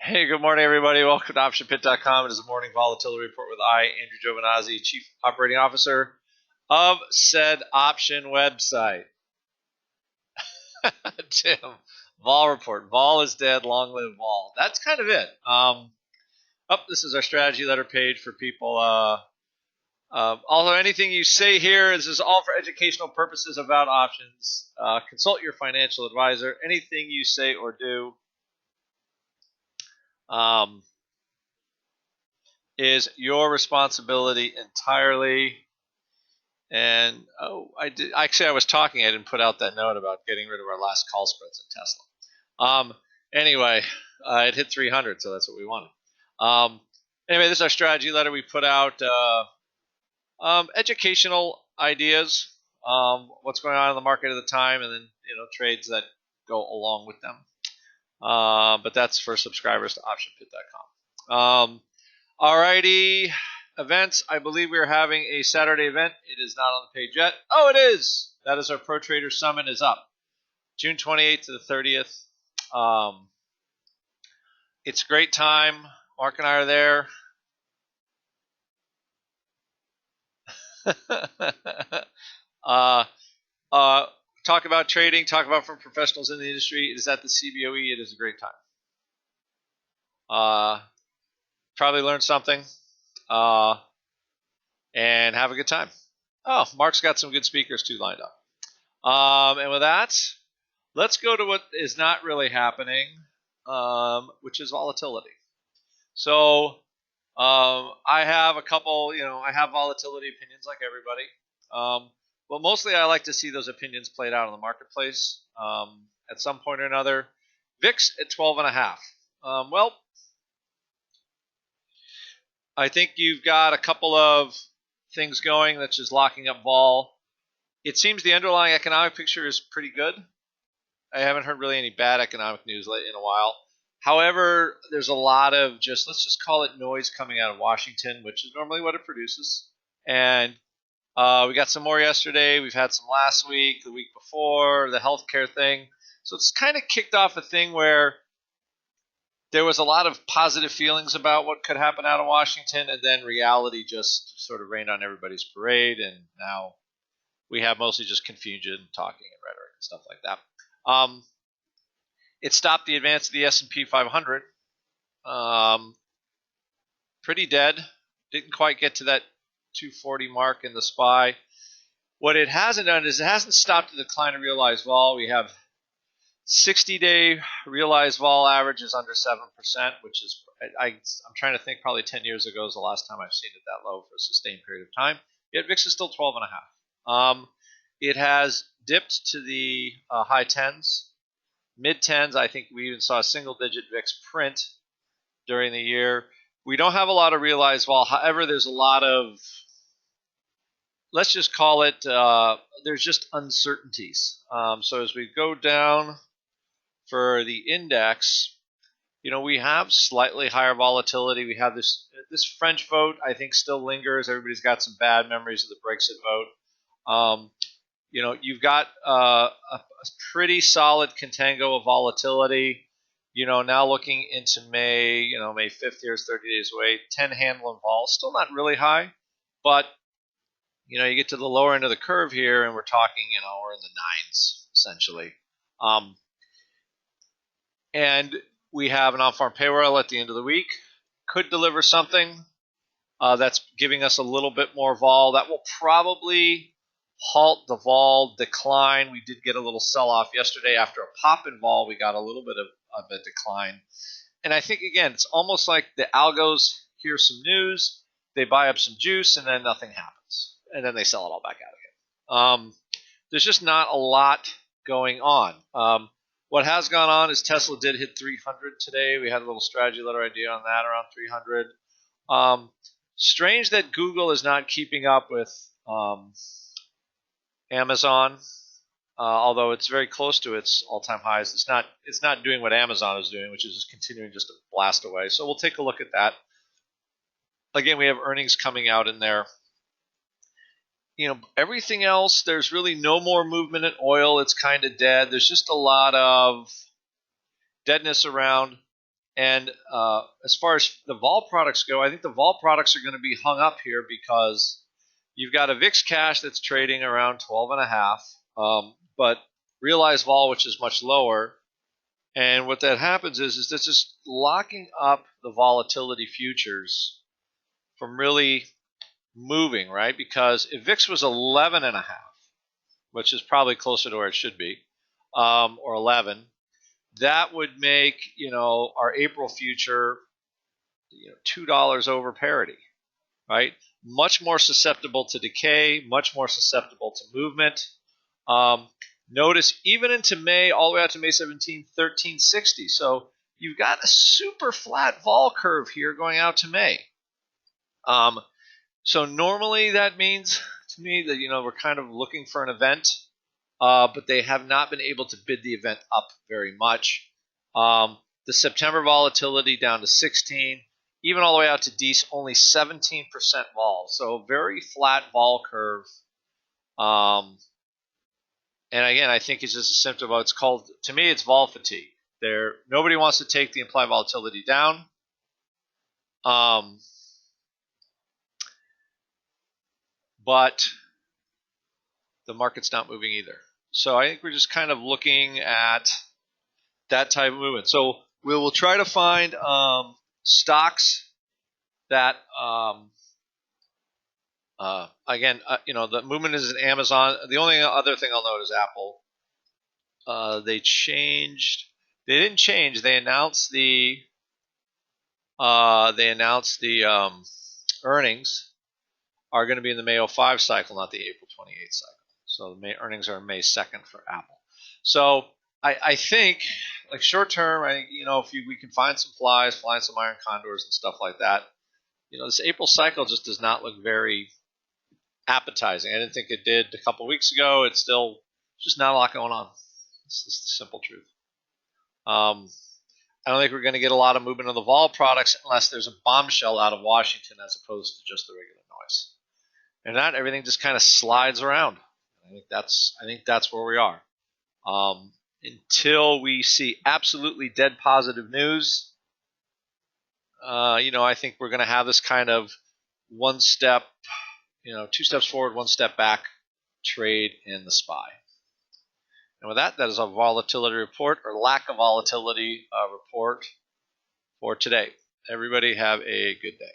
Hey, good morning, everybody. Welcome to OptionPit.com. It is a morning volatility report with Andrew Giovinazzi, Chief Operating Officer of said option website. Tim, vol report. Vol is dead. Long live vol. That's kind of it. This is our strategy letter page for people. Although anything you say here is all for educational purposes about options. Consult your financial advisor. Anything you say or do is your responsibility entirely. And I was talking. I didn't put out that note about getting rid of our last call spreads in Tesla. Anyway, it hit 300, so that's what we wanted. Anyway, this is our strategy letter. We put out educational ideas, what's going on in the market at the time, and then trades that go along with them. But that's for subscribers to OptionPit.com. Alrighty, events. I believe we are having a Saturday event. It is not on the page yet. Oh, it is. That is our Pro Trader Summit is up, June 28th to the 30th. It's a great time. Mark and I are there. Talk about trading, talk about from professionals in the industry. It is at the CBOE. It is a great time. Probably learn something and have a good time. Oh, Mark's got some good speakers too lined up. And with that, let's go to what is not really happening, which is volatility. So I have a couple, I have volatility opinions like everybody. But mostly I like to see those opinions played out in the marketplace at some point or another. VIX at 12.5. Well, I think you've got a couple of things going that's just locking up vol. It seems the underlying economic picture is pretty good. I haven't heard really any bad economic news in a while. However, there's a lot of let's just call it noise coming out of Washington, which is normally what it produces. And we got some more yesterday. We've had some last week, the week before, the healthcare thing. So it's kind of kicked off a thing where there was a lot of positive feelings about what could happen out of Washington, and then reality just sort of rained on everybody's parade, and now we have mostly just confusion, talking, and rhetoric and stuff like that. It stopped the advance of the S&P 500. Pretty dead. Didn't quite get to that 240 mark in the SPY. What it hasn't done is it hasn't stopped the decline of realized vol. We have 60-day realized vol average is under 7%, which is, I'm trying to think, probably 10 years ago is the last time I've seen it that low for a sustained period of time. Yet VIX is still 12.5. It has dipped to the high 10s, mid 10s. I think we even saw a single-digit VIX print during the year. We don't have a lot of realized vol. However, there's a lot of, let's just call it, there's just uncertainties. So as we go down for the index, we have slightly higher volatility. We have this French vote, I think, still lingers. Everybody's got some bad memories of the Brexit vote. You've got a pretty solid contango of volatility. Now looking into May, May 5th here is 30 days away. 10 handle and vol, still not really high, but you get to the lower end of the curve here, and we're talking, we're in the 9s essentially. And we have an on-farm payroll at the end of the week. Could deliver something that's giving us a little bit more vol. That will probably halt the vol decline. We did get a little sell-off yesterday. After a pop in vol, we got a little bit of a decline. And I think, again, it's almost like the algos hear some news, they buy up some juice, and then nothing happens. And then they sell it all back out again. There's just not a lot going on. What has gone on is Tesla did hit 300 today. We had a little strategy letter idea on that, around 300. Strange that Google is not keeping up with Amazon, although it's very close to its all-time highs. It's not doing what Amazon is doing, which is just continuing just to blast away. So we'll take a look at that. Again, we have earnings coming out in there. Everything else, there's really no more movement in oil. It's kind of dead. There's just a lot of deadness around And as far as the vol products go, I think the vol products are going to be hung up here because you've got a VIX cash that's trading around 12.5, but realized vol, which is much lower. And what that happens is that's just locking up the volatility futures from really moving, right? Because if VIX was 11.5, which is probably closer to where it should be, or 11, that would make our April future $2 over parity, right? Much more susceptible to decay, much more susceptible to movement. Notice even into May, all the way out to May 17, 1360. So you've got a super flat vol curve here going out to May. So normally that means to me that we're kind of looking for an event, but they have not been able to bid the event up very much. The September volatility down to 16, even all the way out to DEES, only 17% vol. So very flat vol curve. And again, I think it's just a symptom of, to me, it's vol fatigue. Nobody wants to take the implied volatility down. But the market's not moving either. So I think we're just kind of looking at that type of movement. So we will try to find stocks that, again, the movement is in Amazon. The only other thing I'll note is Apple. They changed. They didn't change. They announced the earnings are going to be in the May 05 cycle, not the April 28 cycle. So the earnings are May 2nd for Apple. So I think, like short term, I think if we can find some find some iron condors and stuff like that. This April cycle just does not look very appetizing. I didn't think it did a couple weeks ago. It's just not a lot going on. It's just the simple truth. I don't think we're going to get a lot of movement of the vol products unless there's a bombshell out of Washington as opposed to just the regular noise. And that everything just kind of slides around. I think that's where we are. Until we see absolutely dead positive news, I think we're going to have this kind of one step, 2 steps forward, 1 step back trade in the SPY. And with that is a volatility report, or lack of volatility report for today. Everybody have a good day.